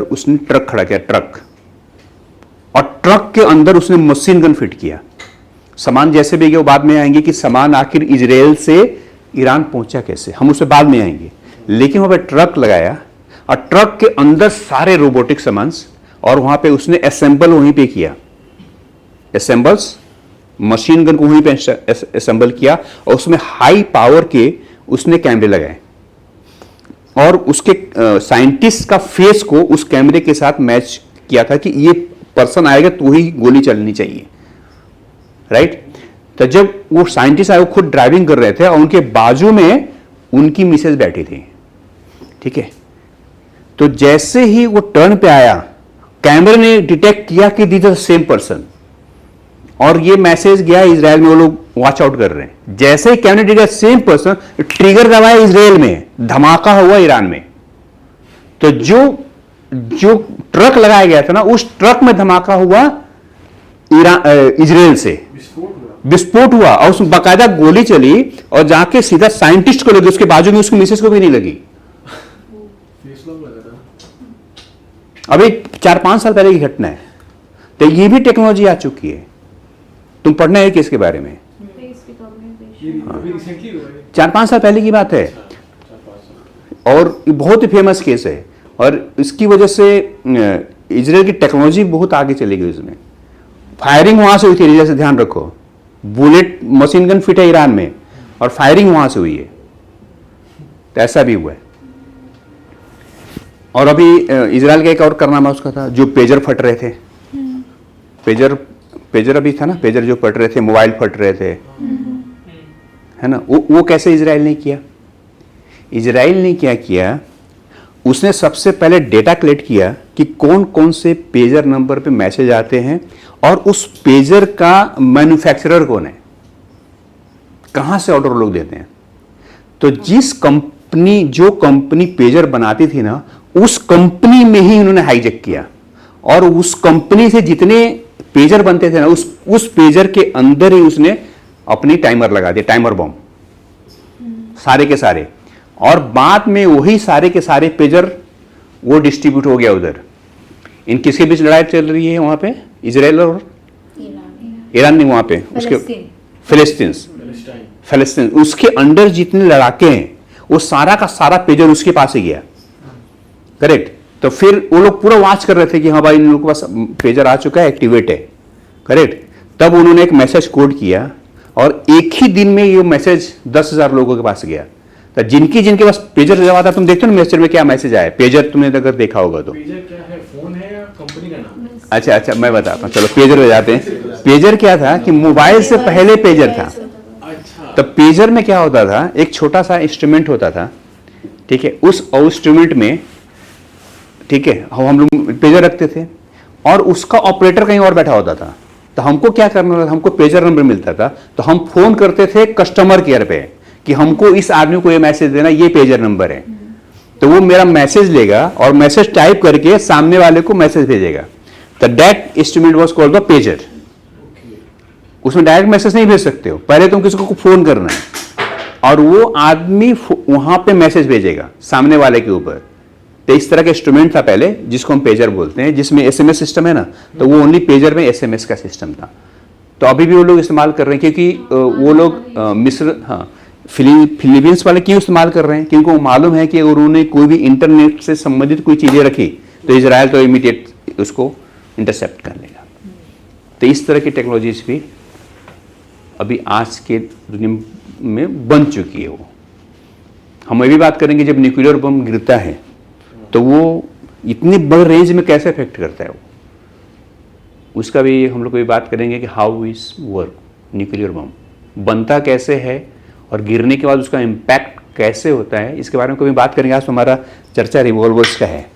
उसने ट्रक खड़ा किया, ट्रक, और ट्रक के अंदर उसने मशीन गन फिट किया। सामान जैसे भी गया, वो बाद में आएंगे कि सामान आखिर इजराइल से ईरान पहुंचा कैसे, हम उससे बाद में आएंगे। लेकिन वहां पे ट्रक लगाया और ट्रक के अंदर सारे रोबोटिक सामान, और वहां पे उसने असेंबल वहीं पे किया, असेंबल्स, मशीन गन को वहीं पे असेंबल किया, और उसमें हाई पावर के उसने कैमरे लगाए, और उसके साइंटिस्ट का फेस को उस कैमरे के साथ मैच किया था कि ये पर्सन आएगा तो ही गोली चलनी चाहिए, राइट। तो जब वो साइंटिस्ट आए, वो खुद ड्राइविंग कर रहे थे और उनके बाजू में उनकी मिसेज बैठी थी, ठीक है। तो जैसे ही वो टर्न पे आया, कैमरे ने डिटेक्ट किया कि दिस इज सेम पर्सन, और ये मैसेज गया इजराइल में, वो लोग वॉच आउट कर रहे हैं। जैसे ही कैमरे डिटेक्ट सेम पर्सन, ट्रिगर दबाया इजराइल में, धमाका हुआ ईरान में। तो जो ट्रक लगाया गया था ना, उस ट्रक में धमाका हुआ इजराइल से, विस्फोट हुआ, और उसमें बाकायदा गोली चली और जाके सीधा साइंटिस्ट को लगी, उसके बाजू में उसकी मिसेस को भी नहीं लगी। अभी 4-5 साल पहले की घटना है। तो ये भी टेक्नोलॉजी आ चुकी है। तुम पढ़ना है किसके बारे में? 4-5 साल पहले की बात है, और ये बहुत ही फेमस केस है, और इसकी वजह से इजराइल की टेक्नोलॉजी बहुत आगे चली गई। उसमें फायरिंग वहां से हुई थी, जैसे ध्यान रखो, बुलेट मशीन गन फिट है ईरान में, और फायरिंग वहां से हुई है। तो ऐसा भी हुआ है। और अभी इजराइल का एक और कारनामा उसका था, जो पेजर फट रहे थे, पेजर अभी था ना, पेजर जो फट रहे थे, मोबाइल फट रहे थे, है ना। वो कैसे इजराइल ने किया? इजराइल ने क्या किया, उसने सबसे पहले डेटा कलेक्ट किया कि कौन कौन से पेजर नंबर पे मैसेज आते हैं, और उस पेजर का मैन्युफैक्चरर कौन है, कहां से ऑर्डर लोग देते हैं। तो जो कंपनी पेजर बनाती थी ना, उस कंपनी में ही उन्होंने हाईजैक किया, और उस कंपनी से जितने पेजर बनते थे ना, उस पेजर के अंदर ही उसने अपनी टाइमर लगा दिया, टाइमर बॉम्ब, सारे के सारे। और बाद में वही सारे के सारे पेजर वो डिस्ट्रीब्यूट हो गया उधर। इन किसके बीच लड़ाई चल रही है वहां पे? इजराइल और ईरान नहीं, वहां पे उसके फिलिस्तीन, उसके अंडर जितने लड़ाके हैं, वो सारा का सारा पेजर उसके पास ही गया, करेक्ट। तो फिर वो लोग पूरा वॉच कर रहे थे कि हाँ भाई, इन लोगों के पास पेजर आ चुका है, एक्टिवेट है, करेक्ट। तब उन्होंने एक मैसेज कोड किया, और एक ही दिन में ये मैसेज 10,000 लोगों के पास गया। तो जिनके पास पेजर जब आता, तुम देखते हो ना मैसेज में क्या मैसेज आया, पेजर तुमने अगर देखा होगा तो। पेजर क्या है? फोन है या कंपनी का नाम? अच्छा, मैं बताता हूँ, चलो पेजर ले जाते हैं। पेजर क्या था कि मोबाइल से पहले पेजर था। तो पेजर में क्या होता था, एक छोटा सा इंस्ट्रूमेंट होता था, ठीक है। उस इंस्ट्रूमेंट में, ठीक है, हम लोग पेजर रखते थे, और उसका ऑपरेटर कहीं और बैठा होता था। तो हमको क्या करना था, हमको पेजर नंबर मिलता था, तो हम फोन करते थे कस्टमर केयर पे कि हमको इस आदमी को ये मैसेज देना, ये पेजर नंबर है। तो वो मेरा मैसेज लेगा और मैसेज टाइप करके सामने वाले को मैसेज भेजेगा। तो that instrument was called the pager. उसमें डायरेक्ट मैसेज नहीं भेज सकते हो, पहले तुम किसी को फोन करना है, और वो आदमी वहां पे मैसेज भेजेगा सामने वाले के ऊपर। तो इस तरह का इंस्ट्रूमेंट था पहले, जिसको हम पेजर बोलते हैं, जिसमें एसएमएस सिस्टम है ना, तो वो ओनली पेजर में एसएमएस का सिस्टम था। तो अभी भी वो लोग इस्तेमाल कर रहे हैं, क्योंकि वो लोग मिस्र, हाँ, फिलीपींस वाले क्यों इस्तेमाल कर रहे हैं, क्योंकि वो मालूम है कि अगर उन्होंने कोई भी इंटरनेट से संबंधित कोई चीजें रखी, तो इजराइल तो इमीडिएट उसको इंटरसेप्ट कर लेगा। तो इस तरह की टेक्नोलॉजीज भी अभी आज के दुनिया में बन चुकी है। वो हम अभी बात करेंगे, जब न्यूक्लियर बम गिरता है तो वो इतनी बड़े रेंज में कैसे इफेक्ट करता है, वो उसका भी हम लोग कोई बात करेंगे कि how is work, nuclear bomb बनता कैसे है, और गिरने के बाद उसका इम्पैक्ट कैसे होता है, इसके बारे में कोई बात करेंगे। आज तो हमारा चर्चा रिवॉल्वर्स का है।